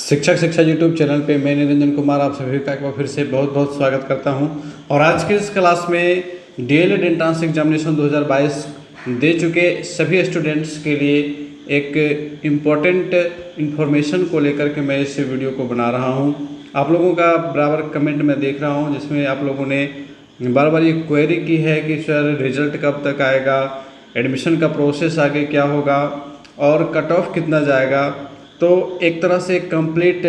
शिक्षक शिक्षा YouTube channel पे मैं निरंजन कुमार आप सभी का एक बार फिर से बहुत बहुत स्वागत करता हूं। और आज की इस क्लास में डीएलएड एंट्रेंस एग्जामिनेशन 2022 दे चुके सभी स्टूडेंट्स के लिए एक इम्पॉर्टेंट इन्फॉर्मेशन को लेकर के मैं इस वीडियो को बना रहा हूं। आप लोगों का बराबर कमेंट मैं देख रहा हूँ, जिसमें आप लोगों ने बार बार ये क्वेरी की है कि सर रिजल्ट कब तक आएगा, एडमिशन का प्रोसेस आगे क्या होगा और कट ऑफ कितना जाएगा। तो एक तरह से कंप्लीट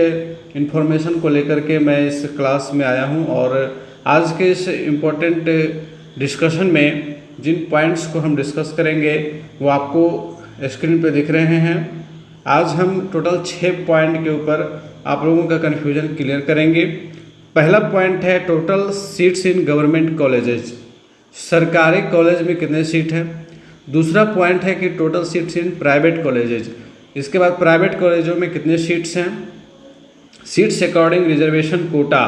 इन्फॉर्मेशन को लेकर के मैं इस क्लास में आया हूं। और आज के इस इम्पोर्टेंट डिस्कशन में जिन पॉइंट्स को हम डिस्कस करेंगे वो आपको स्क्रीन पे दिख रहे हैं। आज हम टोटल 6 पॉइंट के ऊपर आप लोगों का कन्फ्यूजन क्लियर करेंगे। पहला पॉइंट है total seats in government colleges, सरकारी कॉलेज में कितने सीट हैं। दूसरा पॉइंट है कि total seats in private colleges, इसके बाद प्राइवेट कॉलेजों में कितने सीट्स हैं। सीट्स अकॉर्डिंग रिजर्वेशन कोटा,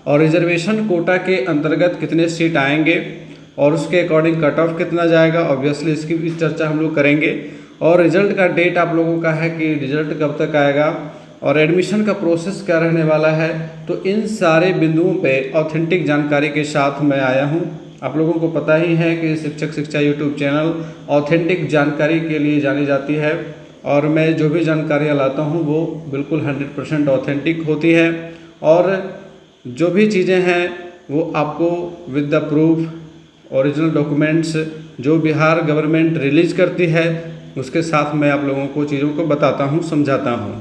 और रिजर्वेशन कोटा के अंतर्गत कितने सीट आएंगे और उसके अकॉर्डिंग कट ऑफ कितना जाएगा। ऑब्वियसली इसकी भी चर्चा हम लोग करेंगे। और रिजल्ट का डेट आप लोगों का है कि रिजल्ट कब तक आएगा और एडमिशन का प्रोसेस क्या रहने वाला है। तो इन सारे बिंदुओं पे ऑथेंटिक जानकारी के साथ मैं आया हूँ। आप लोगों को पता ही है कि शिक्षक शिक्षा यूट्यूब चैनल ऑथेंटिक जानकारी के लिए जानी जाती है, और मैं जो भी जानकारियाँ लाता हूँ वो बिल्कुल 100% ऑथेंटिक होती है। और जो भी चीज़ें हैं वो आपको with the proof original documents जो बिहार गवर्नमेंट रिलीज करती है उसके साथ मैं आप लोगों को चीज़ों को बताता हूँ, समझाता हूँ।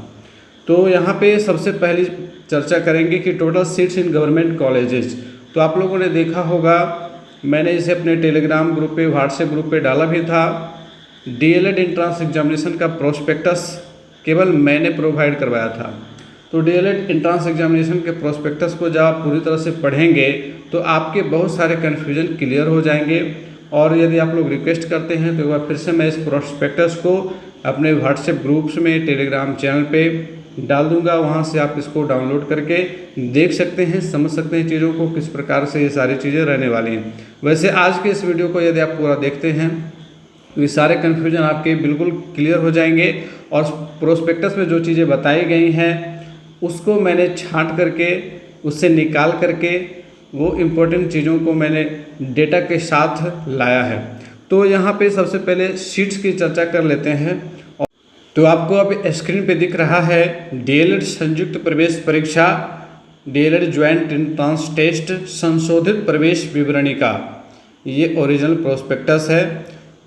तो यहाँ पे सबसे पहली चर्चा करेंगे कि total seats in government colleges. तो आप लोगों ने देखा होगा, मैंने इसे अपने टेलीग्राम ग्रुप पे, व्हाट्सएप ग्रुप पे डाला भी था। डीएलएड एंट्रेंस एग्जामिनेशन का प्रोस्पेक्टस केवल मैंने प्रोवाइड करवाया था। तो डीएलएड एंट्रेंस एग्जामिनेशन के प्रोस्पेक्टस को जब आप पूरी तरह से पढ़ेंगे तो आपके बहुत सारे कन्फ्यूजन क्लियर हो जाएंगे। और यदि आप लोग रिक्वेस्ट करते हैं तो एक बार फिर से मैं इस प्रोस्पेक्टस को अपने व्हाट्सएप ग्रुप्स में, टेलीग्राम चैनल पे डाल दूंगा। वहाँ से आप इसको डाउनलोड करके देख सकते हैं, समझ सकते हैं चीज़ों को, किस प्रकार से ये सारी चीज़ें रहने वाली हैं। वैसे आज के इस वीडियो को यदि आप पूरा देखते हैं तो ये सारे कन्फ्यूजन आपके बिल्कुल क्लियर हो जाएंगे। और प्रोस्पेक्टस में जो चीज़ें बताई गई हैं उसको मैंने छांट करके, उससे निकाल करके वो इम्पोर्टेंट चीज़ों को मैंने डेटा के साथ लाया है। तो यहाँ पे सबसे पहले सीट्स की चर्चा कर लेते हैं। तो आपको अब स्क्रीन पे दिख रहा है डीएलएड संयुक्त प्रवेश परीक्षा, डीएलएड ज्वाइंट एंट्रेंस टेस्ट संशोधित प्रवेश विवरणिका। ये ओरिजिनल प्रोस्पेक्टस है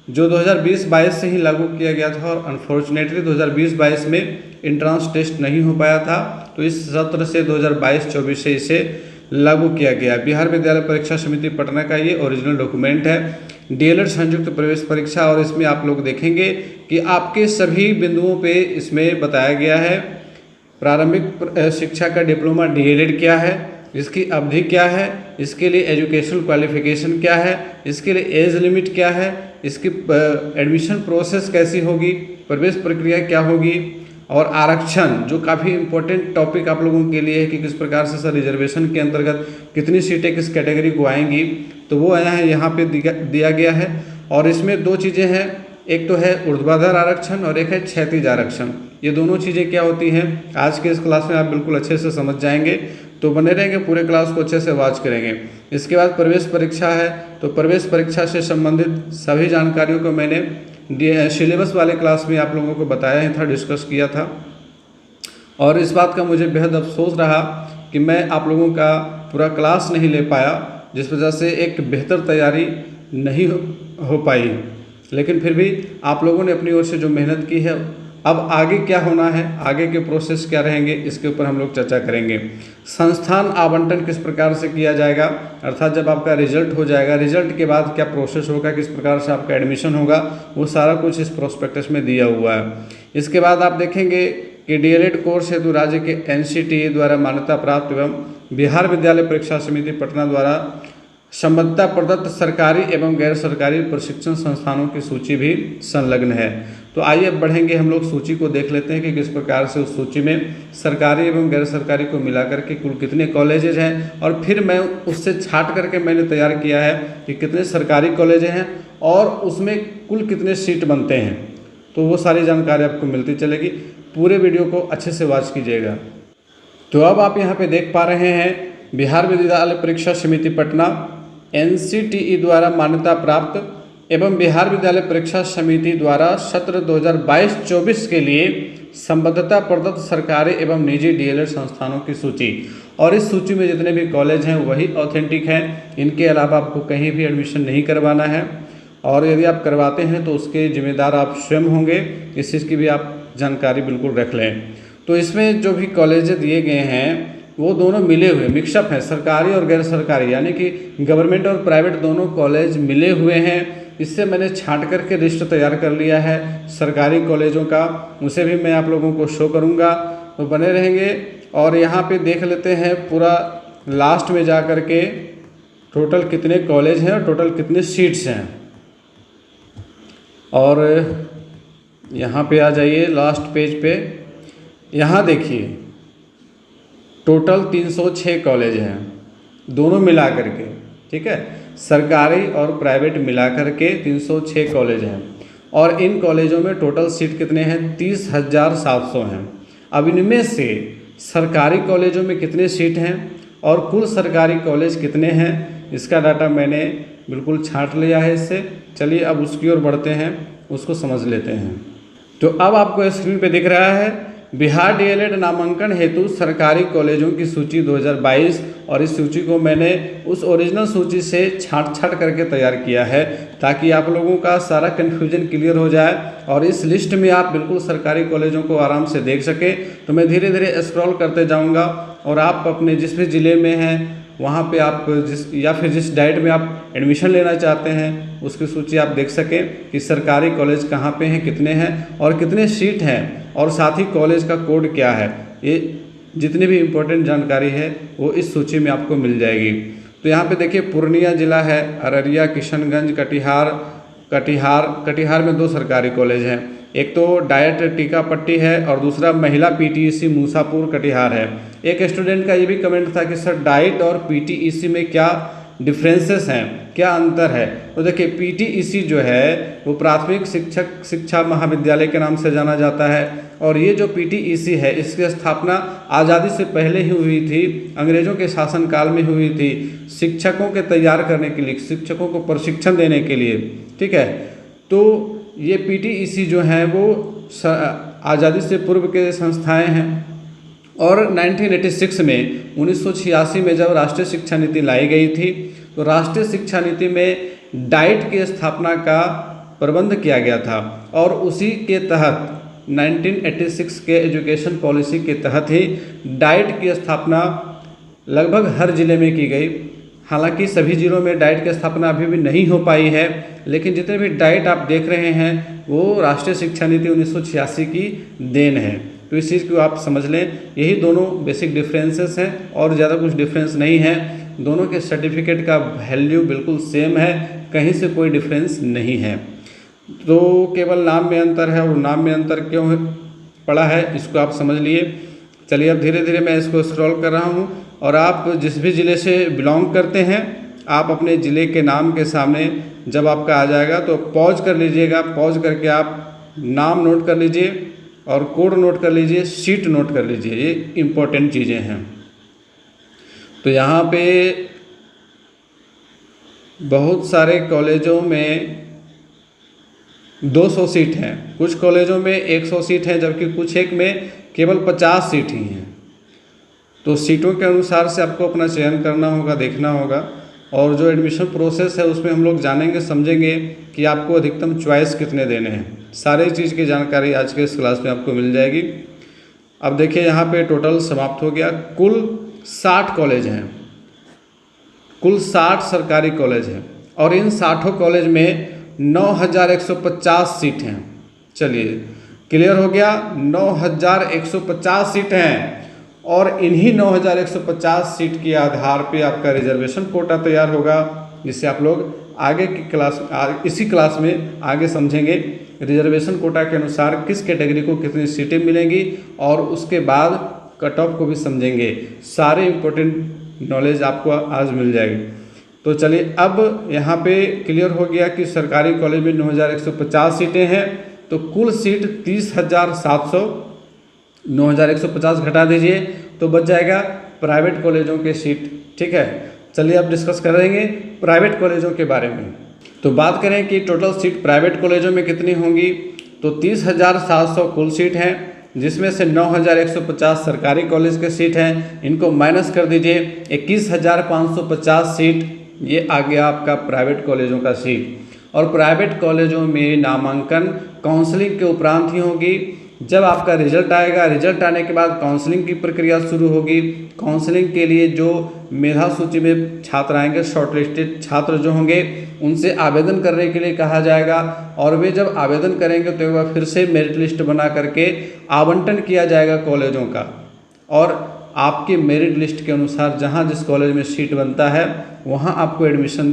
जो 2020-22 से ही लागू किया गया था, और अनफॉर्चुनेटली 2020-22 में एंट्रेंस टेस्ट नहीं हो पाया था। तो इस सत्र से 2022-24 से इसे लागू किया गया। बिहार विद्यालय परीक्षा समिति पटना का ये ओरिजिनल डॉक्यूमेंट है, डीएलएड संयुक्त प्रवेश परीक्षा। और इसमें आप लोग देखेंगे कि आपके सभी बिंदुओं पे इसमें बताया गया है। प्रारंभिक शिक्षा का डिप्लोमा डीएलएड क्या है, इसकी अवधि क्या है, इसके लिए एजुकेशनल क्वालिफिकेशन क्या है, इसके लिए एज लिमिट क्या है, इसकी एडमिशन प्रोसेस कैसी होगी, प्रवेश प्रक्रिया क्या होगी, और आरक्षण जो काफ़ी इम्पोर्टेंट टॉपिक आप लोगों के लिए है कि किस प्रकार से सर रिजर्वेशन के अंतर्गत कितनी सीटें किस कैटेगरी को आएंगी। तो वो यहाँ पे दिया गया है। और इसमें दो चीज़ें हैं, एक तो है ऊर्ध्वाधर आरक्षण और एक है क्षैतिज आरक्षण। ये दोनों चीज़ें क्या होती हैं आज के इस क्लास में आप बिल्कुल अच्छे से समझ जाएंगे। तो बने रहेंगे, पूरे क्लास को अच्छे से वॉच करेंगे। इसके बाद प्रवेश परीक्षा है। तो प्रवेश परीक्षा से संबंधित सभी जानकारियों को मैंने सिलेबस वाले क्लास में आप लोगों को बताया ही था, डिस्कस किया था। और इस बात का मुझे बेहद अफसोस रहा कि मैं आप लोगों का पूरा क्लास नहीं ले पाया, जिस वजह से एक बेहतर तैयारी नहीं हो पाई। लेकिन फिर भी आप लोगों ने अपनी ओर से जो मेहनत की है, अब आगे क्या होना है, आगे के प्रोसेस क्या रहेंगे, इसके ऊपर हम लोग चर्चा करेंगे। संस्थान आवंटन किस प्रकार से किया जाएगा, अर्थात जब आपका रिजल्ट हो जाएगा, रिजल्ट के बाद क्या प्रोसेस होगा, किस प्रकार से आपका एडमिशन होगा, वो सारा कुछ इस प्रोस्पेक्टस में दिया हुआ है। इसके बाद आप देखेंगे कि डीएलएड कोर्स हेतु राज्य के एनसीटीई द्वारा मान्यता प्राप्त एवं बिहार विद्यालय परीक्षा समिति पटना द्वारा संबद्धता प्रदत्त सरकारी एवं गैर सरकारी प्रशिक्षण संस्थानों की सूची भी संलग्न है। तो आइए अब बढ़ेंगे, हम लोग सूची को देख लेते हैं कि किस प्रकार से उस सूची में सरकारी एवं गैर सरकारी को मिलाकर के कुल कितने कॉलेजेज हैं। और फिर मैं उससे छांट करके मैंने तैयार किया है कि कितने सरकारी कॉलेज हैं और उसमें कुल कितने सीट बनते हैं। तो वो सारी जानकारी आपको मिलती चलेगी। पूरे वीडियो को अच्छे से वॉच कीजिएगा। तो अब आप यहाँ पे देख पा रहे हैं बिहार विद्यालय परीक्षा समिति पटना NCTE द्वारा मान्यता प्राप्त एवं बिहार विद्यालय परीक्षा समिति द्वारा सत्र 2022-24 के लिए संबद्धता प्रदत्त सरकारी एवं निजी DLED संस्थानों की सूची। और इस सूची में जितने भी कॉलेज हैं वही ऑथेंटिक हैं, इनके अलावा आपको कहीं भी एडमिशन नहीं करवाना है। और यदि आप करवाते हैं तो उसके जिम्मेदार आप स्वयं होंगे, इस चीज़ की भी आप जानकारी बिल्कुल रख लें। तो इसमें जो भी कॉलेज दिए गए हैं वो दोनों मिले हुए मिक्सअप हैं, सरकारी और गैर सरकारी, यानी कि गवर्नमेंट और प्राइवेट दोनों कॉलेज मिले हुए हैं। इससे मैंने छांट करके लिस्ट तैयार कर लिया है सरकारी कॉलेजों का, उसे भी मैं आप लोगों को शो करूंगा, तो बने रहेंगे। और यहाँ पे देख लेते हैं पूरा लास्ट में जा कर के टोटल कितने कॉलेज हैं और टोटल कितने सीट्स हैं। और यहाँ पे आ जाइए लास्ट पेज पे, यहाँ देखिए टोटल 306 कॉलेज हैं दोनों मिला करके, ठीक है, सरकारी और प्राइवेट मिला करके 306 कॉलेज हैं। और इन कॉलेजों में टोटल सीट कितने हैं? 30,700 हैं। अब इनमें से सरकारी कॉलेजों में कितने सीट हैं और कुल सरकारी कॉलेज कितने हैं, इसका डाटा मैंने बिल्कुल छांट लिया है इससे। चलिए अब उसकी ओर बढ़ते हैं, उसको समझ लेते हैं। तो अब आपको स्क्रीन पे दिख रहा है बिहार DLED नामांकन हेतु सरकारी कॉलेजों की सूची 2022, और इस सूची को मैंने उस ओरिजिनल सूची से छांट करके तैयार किया है ताकि आप लोगों का सारा कन्फ्यूजन क्लियर हो जाए और इस लिस्ट में आप बिल्कुल सरकारी कॉलेजों को आराम से देख सकें। तो मैं धीरे धीरे स्क्रॉल करते जाऊंगा और आप अपने जिस भी ज़िले में हैं वहाँ पे आप जिस डाइट में आप एडमिशन लेना चाहते हैं उसकी सूची आप देख सकें कि सरकारी कॉलेज कहाँ पे हैं, कितने हैं और कितने सीट हैं, और साथ ही कॉलेज का कोड क्या है। ये जितनी भी इम्पोर्टेंट जानकारी है वो इस सूची में आपको मिल जाएगी। तो यहाँ पे देखिए पूर्णिया जिला है, अररिया, किशनगंज, कटिहार में 2 सरकारी कॉलेज हैं, एक तो डाइट टीकापट्टी है और दूसरा महिला PTEC मूसापुर कटिहार है। एक स्टूडेंट का ये भी कमेंट था कि सर डाइट और PTEC में क्या डिफरेंसेस हैं, क्या अंतर है। तो देखिए PTEC जो है वो प्राथमिक शिक्षा महाविद्यालय के नाम से जाना जाता है, और ये जो PTEC है इसकी स्थापना आज़ादी से पहले ही हुई थी, अंग्रेज़ों के शासनकाल में हुई थी, शिक्षकों के तैयार करने के लिए, शिक्षकों को प्रशिक्षण देने के लिए, ठीक है। तो ये PTEC जो है वो आज़ादी से पूर्व के संस्थाएं हैं। और 1986 में 1986 में जब राष्ट्रीय शिक्षा नीति लाई गई थी तो राष्ट्रीय शिक्षा नीति में डाइट की स्थापना का प्रबंध किया गया था, और उसी के तहत 1986 के एजुकेशन पॉलिसी के तहत ही डाइट की स्थापना लगभग हर ज़िले में की गई। हालांकि सभी ज़िलों में डाइट की स्थापना अभी भी नहीं हो पाई है, लेकिन जितने भी डाइट आप देख रहे हैं वो राष्ट्रीय शिक्षा नीति 1986 की देन है। तो इस चीज़ को आप समझ लें, यही दोनों बेसिक डिफरेंसेस हैं और ज़्यादा कुछ डिफरेंस नहीं है। दोनों के सर्टिफिकेट का वैल्यू बिल्कुल सेम है, कहीं से कोई डिफरेंस नहीं है। तो केवल नाम में अंतर है, और नाम में अंतर क्यों पड़ा है इसको आप समझ लिए। चलिए अब धीरे धीरे मैं इसको स्क्रॉल कर रहा हूँ, और आप जिस भी ज़िले से बिलोंग करते हैं आप अपने ज़िले के नाम के सामने जब आपका आ जाएगा तो पॉज कर लीजिएगा, पॉज करके आप नाम नोट कर लीजिए और कोड नोट कर लीजिए, सीट नोट कर लीजिए, ये इम्पोर्टेंट चीज़ें हैं। तो यहाँ पे बहुत सारे कॉलेजों में 200 सीट हैं, कुछ कॉलेजों में 100 सीट हैं, जबकि कुछ एक में केवल 50 सीट ही हैं। तो सीटों के अनुसार से आपको अपना चयन करना होगा, देखना होगा, और जो एडमिशन प्रोसेस है उसमें हम लोग जानेंगे, समझेंगे कि आपको अधिकतम चॉइस कितने देने हैं। सारे चीज़ की जानकारी आज के इस क्लास में आपको मिल जाएगी। अब देखिए यहाँ पे टोटल समाप्त हो गया, कुल 60 कॉलेज हैं, कुल 60 सरकारी कॉलेज हैं, और इन 60 कॉलेज में 9,150 सीट हैं। चलिए क्लियर हो गया, 9,150 सीट हैं, और इन्हीं 9,150 सीट के आधार पे आपका रिजर्वेशन कोटा तैयार होगा, जिससे आप लोग आगे की इसी क्लास में आगे समझेंगे रिजर्वेशन कोटा के अनुसार किस कैटेगरी को कितनी सीटें मिलेंगी, और उसके बाद कट ऑफ को भी समझेंगे। सारे इम्पोर्टेंट नॉलेज आपको आज मिल जाएगी। तो चलिए अब यहाँ पे क्लियर हो गया कि सरकारी कॉलेज में 9,150 सीटें हैं, तो कुल सीट 30,700 9,150 घटा दीजिए तो बच जाएगा प्राइवेट कॉलेजों के सीट। ठीक है, चलिए अब डिस्कस करेंगे प्राइवेट कॉलेजों के बारे में। तो बात करें कि टोटल सीट प्राइवेट कॉलेजों में कितनी होंगी, तो 30,700 कुल सीट हैं, जिसमें से 9,150 सरकारी कॉलेज के सीट हैं। इनको माइनस कर दीजिए, 21,550 सीट ये आ गया आपका प्राइवेट कॉलेजों का सीट। और प्राइवेट कॉलेजों में नामांकन काउंसलिंग के उपरांत ही होगी। जब आपका रिजल्ट आएगा, रिजल्ट आने के बाद काउंसलिंग की प्रक्रिया शुरू होगी। काउंसलिंग के लिए जो मेधा सूची में छात्र आएंगे, शॉर्टलिस्टेड छात्र जो होंगे, उनसे आवेदन करने के लिए कहा जाएगा। और वे जब आवेदन करेंगे तो एक बार फिर से मेरिट लिस्ट बना करके आवंटन किया जाएगा कॉलेजों का। और आपके मेरिट लिस्ट के अनुसार जहाँ जिस कॉलेज में सीट बनता है वहाँ आपको एडमिशन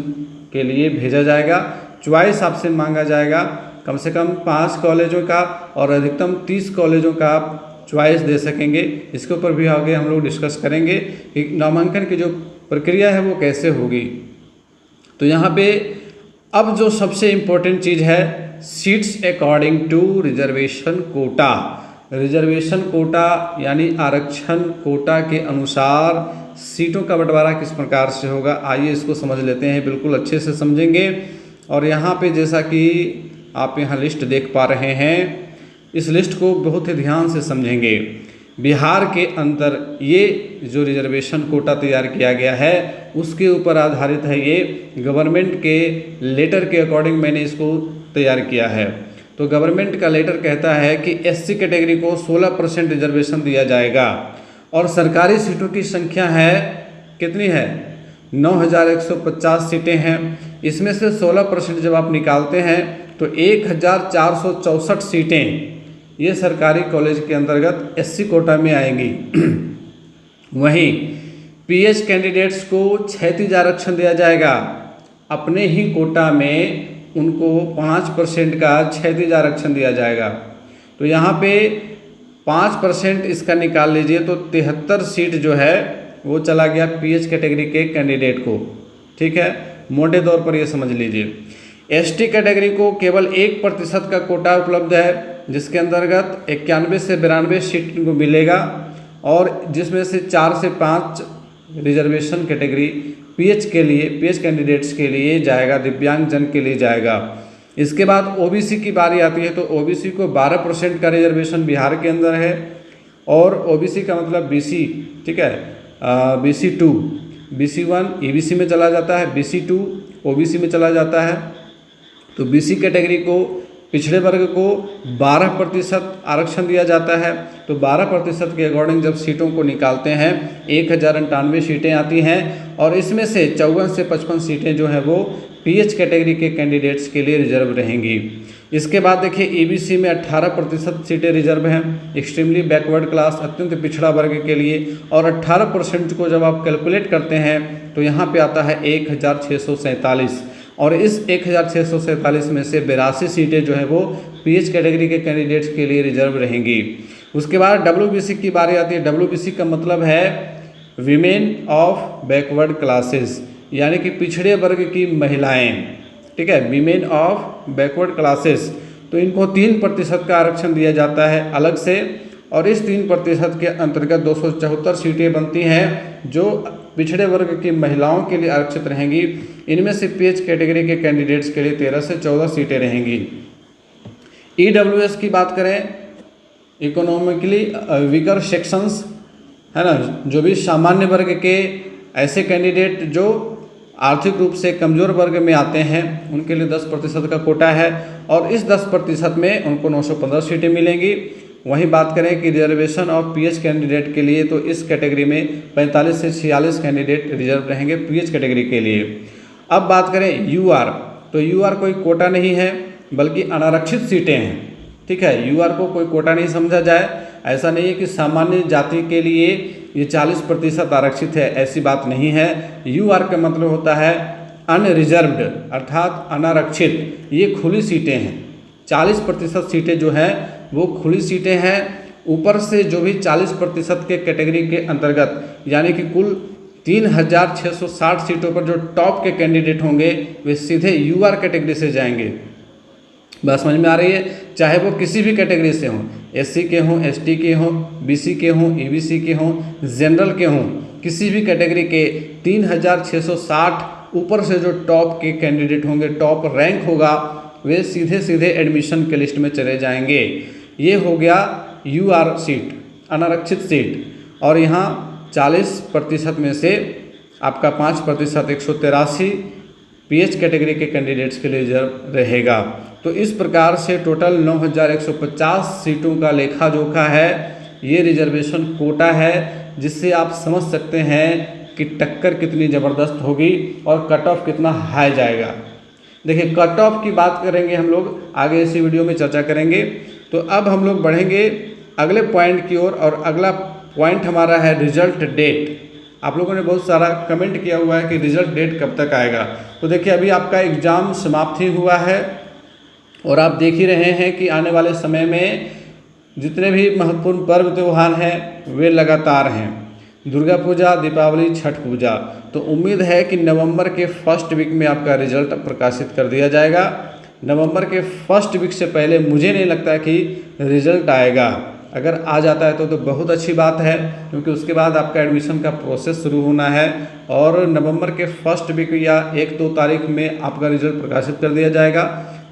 के लिए भेजा जाएगा। चॉइस आपसे मांगा जाएगा, कम से कम 5 कॉलेजों का और अधिकतम 30 कॉलेजों का आप चॉइस दे सकेंगे। इसके ऊपर भी आगे हम लोग डिस्कस करेंगे कि नामांकन की जो प्रक्रिया है वो कैसे होगी। तो यहाँ पे अब जो सबसे इम्पोर्टेंट चीज़ है, seats according to reservation quota. Reservation quota यानी आरक्षण कोटा के अनुसार सीटों का बंटवारा किस प्रकार से होगा, आइए इसको समझ लेते हैं, बिल्कुल अच्छे से समझेंगे। और यहाँ पे जैसा कि आप यहाँ लिस्ट देख पा रहे हैं, इस लिस्ट को बहुत ही ध्यान से समझेंगे। बिहार के अंदर ये जो रिजर्वेशन कोटा तैयार किया गया है उसके ऊपर आधारित है। ये गवर्नमेंट के लेटर के अकॉर्डिंग मैंने इसको तैयार किया है। तो गवर्नमेंट का लेटर कहता है कि एससी कैटेगरी को 16% रिजर्वेशन दिया जाएगा। और सरकारी सीटों की संख्या है, कितनी है, 9,150 सीटें हैं। इसमें से 16% जब आप निकालते हैं तो 1,464 सीटें ये सरकारी कॉलेज के अंतर्गत एससी कोटा में आएंगी। वहीं पीएच कैंडिडेट्स को क्षैतिज आरक्षण दिया जाएगा। अपने ही कोटा में उनको 5% का क्षैतिज आरक्षण दिया जाएगा। तो यहाँ पे 5% इसका निकाल लीजिए तो 73 सीट जो है वो चला गया पीएच कैटेगरी के कैंडिडेट को। ठीक है, मोटे तौर पर ये समझ लीजिए। एसटी कैटेगरी को केवल 1% का कोटा उपलब्ध है, जिसके अंतर्गत 91 से 92 सीट को मिलेगा। और जिसमें से 4 से 5 रिजर्वेशन कैटेगरी पीएच के लिए, पीएच कैंडिडेट्स के लिए जाएगा, दिव्यांगजन के लिए जाएगा। इसके बाद ओबीसी की बारी आती है तो ओबीसी को 12% का रिजर्वेशन बिहार के अंदर है। और ओबीसी का मतलब बीसी, ठीक है, BC 2, BC 1 EBC में चला जाता है, BC 2 OBC में चला जाता है। तो BC कैटेगरी को, पिछड़े वर्ग को 12% आरक्षण दिया जाता है। तो 12% के अकॉर्डिंग जब सीटों को निकालते हैं 1,098 सीटें आती हैं। और इसमें से 54 से 55 सीटें जो हैं वो पीएच कैटेगरी के कैंडिडेट्स के लिए रिजर्व रहेंगी। इसके बाद देखिए EBC में 18% सीटें रिजर्व हैं, एक्सट्रीमली बैकवर्ड क्लास, अत्यंत पिछड़ा वर्ग के लिए। और 18% को जब आप कैलकुलेट करते हैं तो यहाँ पे आता है 1,647। और इस 1,647 में से 82 सीटें जो है वो पीएच कैटेगरी के कैंडिडेट्स के लिए रिजर्व रहेंगी। उसके बाद WBC की बारी आती है। WBC का मतलब है वीमेन ऑफ बैकवर्ड क्लासेस, यानी कि पिछड़े वर्ग की महिलाएं। ठीक है, वीमेन ऑफ बैकवर्ड क्लासेस। तो इनको 3% का आरक्षण दिया जाता है अलग से। और इस 3% के अंतर्गत 274 सीटें बनती हैं जो पिछड़े वर्ग की महिलाओं के लिए आरक्षित रहेंगी। इनमें से पीएच कैटेगरी के कैंडिडेट्स के लिए 13 से 14 सीटें रहेंगी। EWS की बात करें, इकोनॉमिकली वीकर सेक्शंस, है ना, जो भी सामान्य वर्ग के ऐसे कैंडिडेट जो आर्थिक रूप से कमज़ोर वर्ग में आते हैं उनके लिए 10% का कोटा है। और इस 10% में उनको 915 सीटें मिलेंगी। वहीं बात करें कि रिजर्वेशन ऑफ पीएच कैंडिडेट के लिए तो इस कैटेगरी में 45 से 46 कैंडिडेट रिजर्व रहेंगे पीएच कैटेगरी के लिए। अब बात करें यूआर, तो यूआर कोई कोटा नहीं है बल्कि अनारक्षित सीटें हैं। ठीक है, यूआर को कोई कोटा नहीं समझा जाए। ऐसा नहीं है कि सामान्य जाति के लिए ये 40% आरक्षित है, ऐसी बात नहीं है। यूआर का मतलब होता है अनरिजर्व्ड, अर्थात अनारक्षित। ये खुली सीटें हैं। 40% सीटें जो हैं वो खुली सीटें हैं। ऊपर से जो भी 40% के कैटेगरी के अंतर्गत, यानी कि कुल 3,660 सीटों पर जो टॉप के कैंडिडेट होंगे वे सीधे यूआर कैटेगरी से जाएंगे। बात समझ में आ रही है। चाहे वो किसी भी कैटेगरी से हों, एससी के हों, एसटी के हों, बीसी के हों, ईबीसी के हों, जनरल के हों, किसी भी कैटेगरी के 3660 ऊपर से जो टॉप के कैंडिडेट होंगे, टॉप रैंक होगा, वे सीधे सीधे एडमिशन के लिस्ट में चले जाएंगे। ये हो गया यूआर सीट, अनारक्षित सीट। और यहाँ 40% में से आपका 5% 183 पीएच कैटेगरी के कैंडिडेट्स के लिए रिजर्व रहेगा। तो इस प्रकार से टोटल 9150 सीटों का लेखा जोखा है, ये रिजर्वेशन कोटा है, जिससे आप समझ सकते हैं कि टक्कर कितनी ज़बरदस्त होगी और कट ऑफ कितना हाई जाएगा। देखिए, कट ऑफ की बात करेंगे हम लोग आगे इसी वीडियो में चर्चा करेंगे। तो अब हम लोग बढ़ेंगे अगले पॉइंट की ओर, और अगला पॉइंट हमारा है रिजल्ट डेट। आप लोगों ने बहुत सारा कमेंट किया हुआ है कि रिजल्ट डेट कब तक आएगा। तो देखिए, अभी आपका एग्ज़ाम समाप्त ही हुआ है और आप देख ही रहे हैं कि आने वाले समय में जितने भी महत्वपूर्ण पर्व त्यौहार हैं वे लगातार हैं। दुर्गा पूजा, दीपावली, छठ पूजा। तो उम्मीद है कि नवंबर के फर्स्ट वीक में आपका रिजल्ट प्रकाशित कर दिया जाएगा। नवंबर के फर्स्ट वीक से पहले मुझे नहीं लगता कि रिजल्ट आएगा। अगर आ जाता है तो बहुत अच्छी बात है, क्योंकि उसके बाद आपका एडमिशन का प्रोसेस शुरू होना है और नवंबर के फर्स्ट वीक या 1-2 तारीख में आपका रिजल्ट प्रकाशित कर दिया जाएगा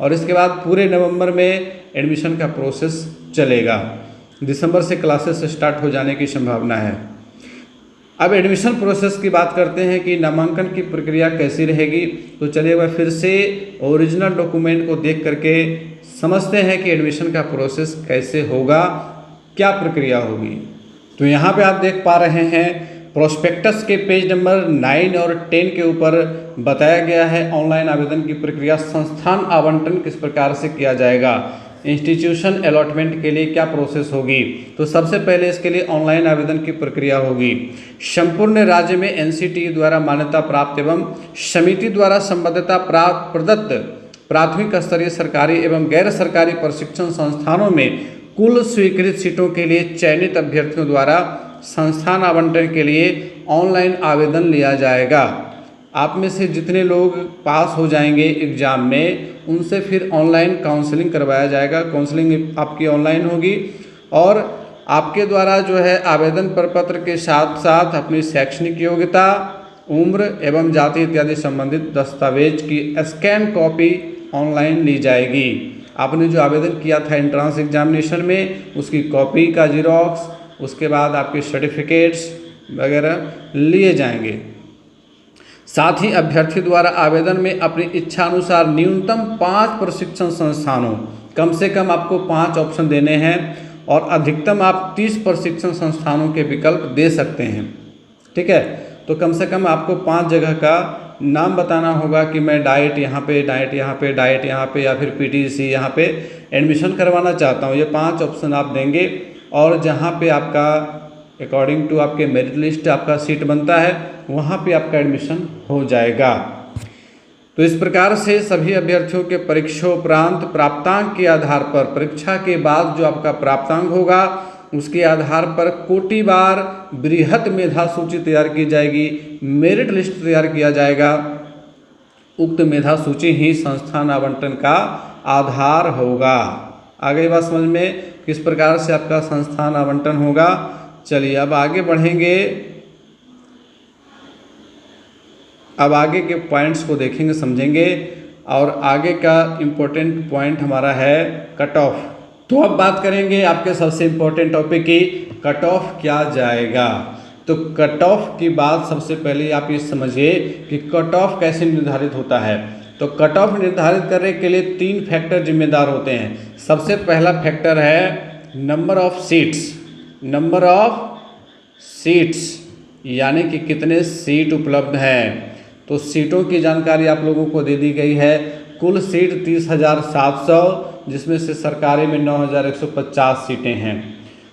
और इसके बाद पूरे नवंबर में एडमिशन का प्रोसेस चलेगा। दिसंबर से क्लासेस स्टार्ट हो जाने की संभावना है। अब एडमिशन प्रोसेस की बात करते हैं कि नामांकन की प्रक्रिया कैसी रहेगी। तो चलिए वह फिर से ओरिजिनल डॉक्यूमेंट को देख करके समझते हैं कि एडमिशन का प्रोसेस कैसे होगा, क्या प्रक्रिया होगी। तो यहाँ पे आप देख पा रहे हैं प्रोस्पेक्टस के पेज नंबर 9 और 10 के ऊपर बताया गया है ऑनलाइन आवेदन की प्रक्रिया। संस्थान आवंटन किस प्रकार से किया जाएगा, इंस्टीट्यूशन अलॉटमेंट के लिए क्या प्रोसेस होगी। तो सबसे पहले इसके लिए ऑनलाइन आवेदन की प्रक्रिया होगी। संपूर्ण राज्य में एनसीटीई द्वारा मान्यता प्राप्त एवं समिति द्वारा संबद्धता प्राप्त प्रदत्त प्राथमिक स्तरीय सरकारी एवं गैर सरकारी प्रशिक्षण संस्थानों में कुल स्वीकृत सीटों के लिए चयनित अभ्यर्थियों द्वारा संस्थान आवंटन के लिए ऑनलाइन आवेदन लिया जाएगा। आप में से जितने लोग पास हो जाएंगे एग्ज़ाम में, उनसे फिर ऑनलाइन काउंसलिंग करवाया जाएगा। काउंसलिंग आपकी ऑनलाइन होगी और आपके द्वारा जो है आवेदन प्रपत्र के साथ साथ अपनी शैक्षणिक योग्यता, उम्र एवं जाति इत्यादि संबंधित दस्तावेज की स्कैन कॉपी ऑनलाइन ली जाएगी। आपने जो आवेदन किया था एंट्रेंस एग्जामिनेशन में, उसकी कॉपी का जीरोक्स, उसके बाद आपके सर्टिफिकेट्स वगैरह लिए जाएंगे। साथ ही अभ्यर्थी द्वारा आवेदन में अपनी इच्छा अनुसार न्यूनतम 5 प्रशिक्षण संस्थानों, कम से कम आपको 5 ऑप्शन देने हैं और अधिकतम आप 30 प्रशिक्षण संस्थानों के विकल्प दे सकते हैं। ठीक है, तो कम से कम आपको 5 जगह का नाम बताना होगा कि मैं डाइट यहाँ पे, डाइट यहाँ पे, डाइट यहाँ पे या फिर पीटीसी यहाँ पे एडमिशन करवाना चाहता हूँ। ये 5 ऑप्शन आप देंगे और जहाँ पे आपका अकॉर्डिंग टू आपके मेरिट लिस्ट आपका सीट बनता है वहाँ पे आपका एडमिशन हो जाएगा। तो इस प्रकार से सभी अभ्यर्थियों के परीक्षोपरांत प्राप्तांक के आधार पर, परीक्षा के बाद जो आपका प्राप्तांक होगा उसके आधार पर कोटिवार बृहत मेधा सूची तैयार की जाएगी, मेरिट लिस्ट तैयार किया जाएगा। उक्त मेधा सूची ही संस्थान आवंटन का आधार होगा। आगे बात समझ में किस प्रकार से आपका संस्थान आवंटन होगा। चलिए अब आगे बढ़ेंगे, अब आगे के पॉइंट्स को देखेंगे, समझेंगे और आगे का इम्पोर्टेंट पॉइंट हमारा है कट ऑफ। तो अब बात करेंगे आपके सबसे इम्पोर्टेंट टॉपिक की, कट ऑफ क्या जाएगा। तो कट ऑफ की बात सबसे पहले आप ये समझिए कि कट ऑफ कैसे निर्धारित होता है। तो कट ऑफ निर्धारित करने के लिए 3 फैक्टर जिम्मेदार होते हैं। सबसे पहला फैक्टर है number of seats. Number of seats यानी कि कितने सीट उपलब्ध हैं। तो सीटों की जानकारी आप लोगों को दे दी गई है। कुल सीट 30,700, जिसमें से सरकारी में 9,150 सीटें हैं।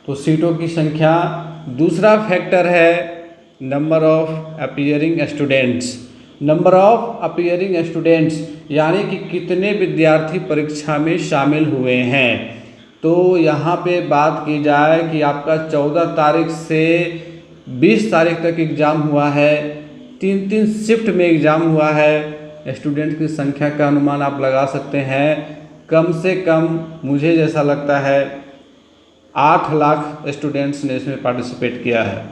तो सीटों की संख्या। दूसरा फैक्टर है number of appearing students. Number of appearing students यानी कि कितने विद्यार्थी परीक्षा में शामिल हुए हैं। तो यहाँ पे बात की जाए कि आपका 14 तारीख से 20 तारीख तक एग्ज़ाम हुआ है, 3 शिफ्ट में एग्ज़ाम हुआ है। स्टूडेंट की संख्या का अनुमान आप लगा सकते हैं कम से कम मुझे जैसा लगता है 8 लाख स्टूडेंट्स ने इसमें पार्टिसिपेट किया है।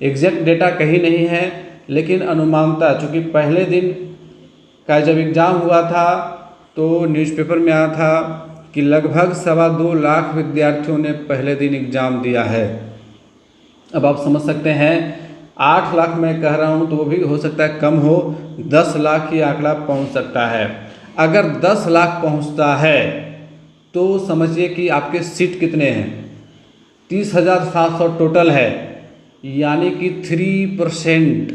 एग्जैक्ट डेटा कहीं नहीं है, लेकिन अनुमानता, चूँकि पहले दिन का जब एग्ज़ाम हुआ था तो न्यूज़पेपर में आया था कि लगभग 2.25 लाख विद्यार्थियों ने पहले दिन एग्ज़ाम दिया है। अब आप समझ सकते हैं 8 लाख मैं कह रहा हूँ तो वो भी हो सकता है कम हो, 10 लाख ही आंकड़ा पहुँच सकता है। अगर 10 लाख पहुँचता है तो समझिए कि आपके सीट कितने हैं, 30,700 टोटल है, यानी कि 3%,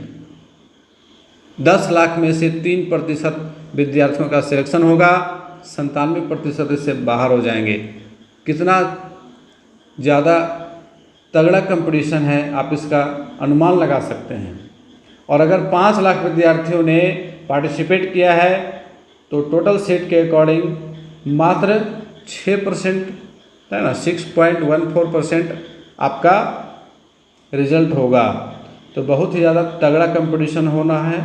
10 लाख में से 3% विद्यार्थियों का सिलेक्शन होगा, 97% इससे बाहर हो जाएंगे। कितना ज़्यादा तगड़ा कंपटीशन है, आप इसका अनुमान लगा सकते हैं। और अगर 5 लाख विद्यार्थियों ने पार्टिसिपेट किया है तो टोटल सीट के अकॉर्डिंग मात्र 6% है ना, 6.14% आपका रिजल्ट होगा। तो बहुत ही ज़्यादा तगड़ा कंपटीशन होना है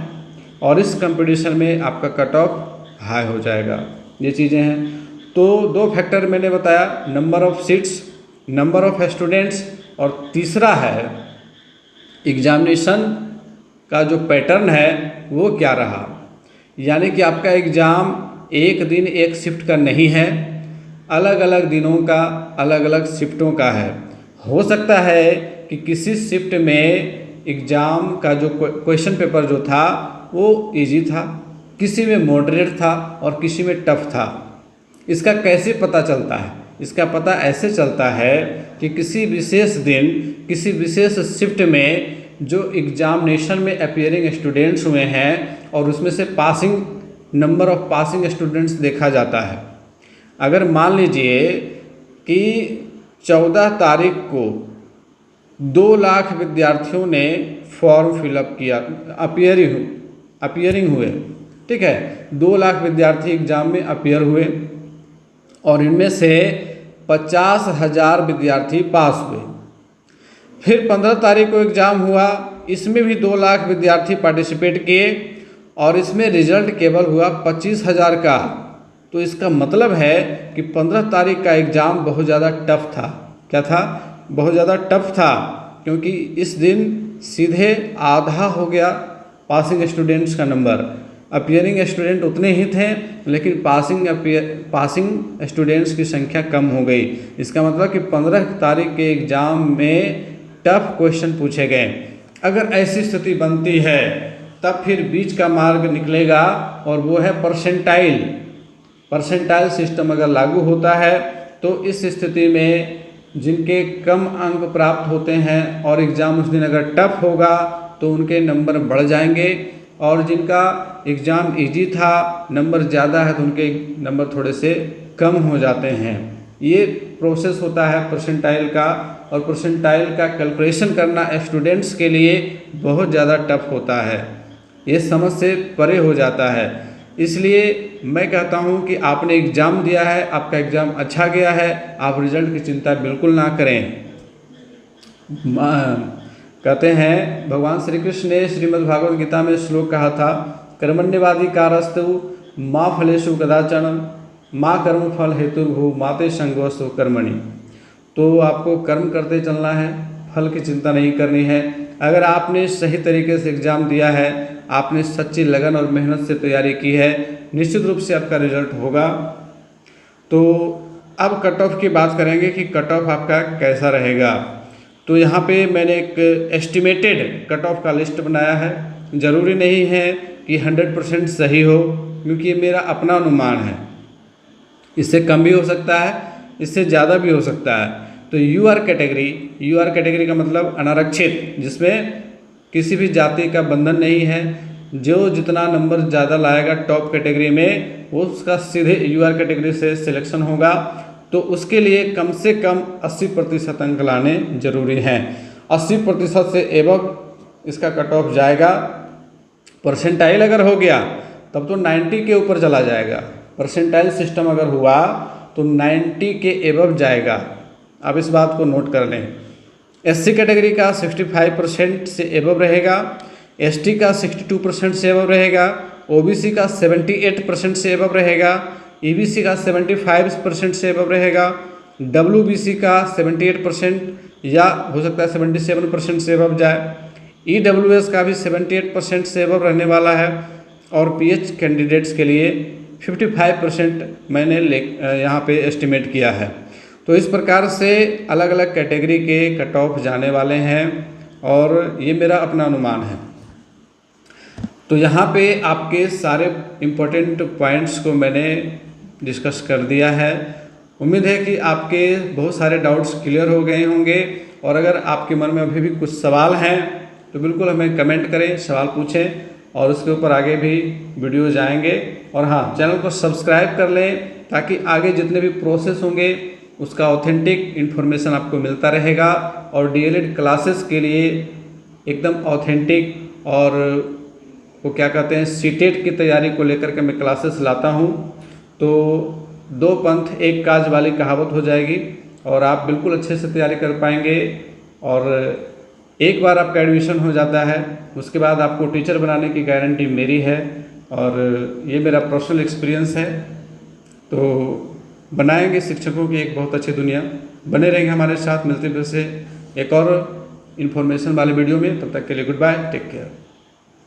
और इस कंपटीशन में आपका कट ऑफ हाई हो जाएगा। ये चीज़ें हैं। तो 2 फैक्टर मैंने बताया, number of seats, number of students, और तीसरा है एग्जामिनेशन का जो पैटर्न है वो क्या रहा। यानी कि आपका एग्ज़ाम एक दिन एक शिफ्ट का नहीं है, अलग अलग दिनों का अलग अलग शिफ्टों का है। हो सकता है कि किसी शिफ्ट में एग्ज़ाम का जो क्वेश्चन पेपर जो था वो इजी था, किसी में मॉडरेट था और किसी में टफ था। इसका कैसे पता चलता है? इसका पता ऐसे चलता है कि किसी विशेष दिन, किसी विशेष शिफ्ट में जो एग्जामिनेशन में अपीयरिंग स्टूडेंट्स हुए हैं और उसमें से passing, number of passing students देखा जाता है। अगर मान लीजिए कि 14 तारीख को 2 लाख विद्यार्थियों ने फॉर्म फिलअप किया, अपीयरिंग हुए, ठीक है, 2 लाख विद्यार्थी एग्ज़ाम में अपीयर हुए और इनमें से 50,000 विद्यार्थी पास हुए। फिर 15 तारीख को एग्ज़ाम हुआ, इसमें भी 2 लाख विद्यार्थी पार्टिसिपेट किए और इसमें रिजल्ट केवल हुआ 25,000 का। तो इसका मतलब है कि 15 तारीख का एग्ज़ाम बहुत ज़्यादा टफ था। क्या था? बहुत ज़्यादा टफ था, क्योंकि इस दिन सीधे आधा हो गया पासिंग स्टूडेंट्स का नंबर। अपीयरिंग स्टूडेंट उतने ही थे, लेकिन पासिंग स्टूडेंट्स की संख्या कम हो गई। इसका मतलब कि 15 तारीख के एग्ज़ाम में टफ क्वेश्चन पूछे गए। अगर ऐसी स्थिति बनती है तब फिर बीच का मार्ग निकलेगा और वो है परसेंटाइल। परसेंटाइल सिस्टम अगर लागू होता है तो इस स्थिति में जिनके कम अंक प्राप्त होते हैं और एग्ज़ाम उस दिन अगर टफ होगा तो उनके नंबर बढ़ जाएंगे, और जिनका एग्ज़ाम इजी था, नंबर ज़्यादा है, तो उनके नंबर थोड़े से कम हो जाते हैं। ये प्रोसेस होता है परसेंटाइल का, और परसेंटाइल का कैलकुलेशन करना स्टूडेंट्स के लिए बहुत ज़्यादा टफ होता है, ये समझ से परे हो जाता है। इसलिए मैं कहता हूँ कि आपने एग्ज़ाम दिया है, आपका एग्ज़ाम अच्छा गया है, आप रिजल्ट की चिंता बिल्कुल ना करें। कहते हैं भगवान श्री कृष्ण ने श्रीमद् भागवत गीता में श्लोक कहा था, कर्मण्यवादी कारस्तु माँ फलेषु कदाचन माँ कर्म फल हेतुर्भु माते संगोस्तु कर्मणि। तो आपको कर्म करते चलना है, फल की चिंता नहीं करनी है। अगर आपने सही तरीके से एग्ज़ाम दिया है, आपने सच्ची लगन और मेहनत से तैयारी की है, निश्चित रूप से आपका रिजल्ट होगा। तो अब कट ऑफ की बात करेंगे कि कट ऑफ आपका कैसा रहेगा। तो यहाँ पे मैंने एक एस्टिमेटेड कट ऑफ का लिस्ट बनाया है। ज़रूरी नहीं है कि 100% सही हो, क्योंकि ये मेरा अपना अनुमान है। इससे कम भी हो सकता है, इससे ज़्यादा भी हो सकता है। तो यूआर कैटेगरी का मतलब अनारक्षित, जिसमें किसी भी जाति का बंधन नहीं है। जो जितना नंबर ज़्यादा लाएगा टॉप कैटेगरी में, वो उसका सीधे यूआर कैटेगरी से सिलेक्शन होगा। तो उसके लिए कम से कम 80% अंक लाने जरूरी हैं। 80% से एबव इसका कट ऑफ जाएगा। परसेंटाइल अगर हो गया तब तो 90 के ऊपर चला जाएगा। परसेंटाइल सिस्टम अगर हुआ तो 90 के एबव जाएगा। आप इस बात को नोट कर लें। एससी कैटेगरी का 65% से एबव रहेगा, एसटी का 62% से एबव रहेगा, ओबीसी का 78% से एबव रहेगा, EBC का 75% से अबव रहेगा, WBC का 78% या हो सकता है 77% से अबव जाए, EWS का भी 78% से अबव रहने वाला है और PH कैंडिडेट्स के लिए 55% मैंने यहाँ पे एस्टिमेट किया है। तो इस प्रकार से अलग अलग कैटेगरी के कट ऑफ जाने वाले हैं और ये मेरा अपना अनुमान है। तो यहाँ पे आपके सारे इम्पोर्टेंट पॉइंट्स को मैंने डिस्कस कर दिया है। उम्मीद है कि आपके बहुत सारे डाउट्स क्लियर हो गए होंगे और अगर आपके मन में अभी भी कुछ सवाल हैं तो बिल्कुल हमें कमेंट करें, सवाल पूछें और उसके ऊपर आगे भी वीडियो जाएंगे। और हाँ, चैनल को सब्सक्राइब कर लें ताकि आगे जितने भी प्रोसेस होंगे उसका ऑथेंटिक इन्फॉर्मेशन आपको मिलता रहेगा और DLED क्लासेस के लिए एकदम ऑथेंटिक और वो क्या कहते हैं सीटेट की तैयारी को लेकर के मैं क्लासेस लाता हूँ। तो दो पंथ एक काज वाली कहावत हो जाएगी और आप बिल्कुल अच्छे से तैयारी कर पाएंगे। और एक बार आपका एडमिशन हो जाता है उसके बाद आपको टीचर बनाने की गारंटी मेरी है और ये मेरा पर्सनल एक्सपीरियंस है। तो बनाएंगे शिक्षकों की एक बहुत अच्छी दुनिया। बने रहेंगे हमारे साथ, मिलते फिर से एक और इन्फॉर्मेशन वाले वीडियो में। तब तक के लिए गुड बाय, टेक केयर।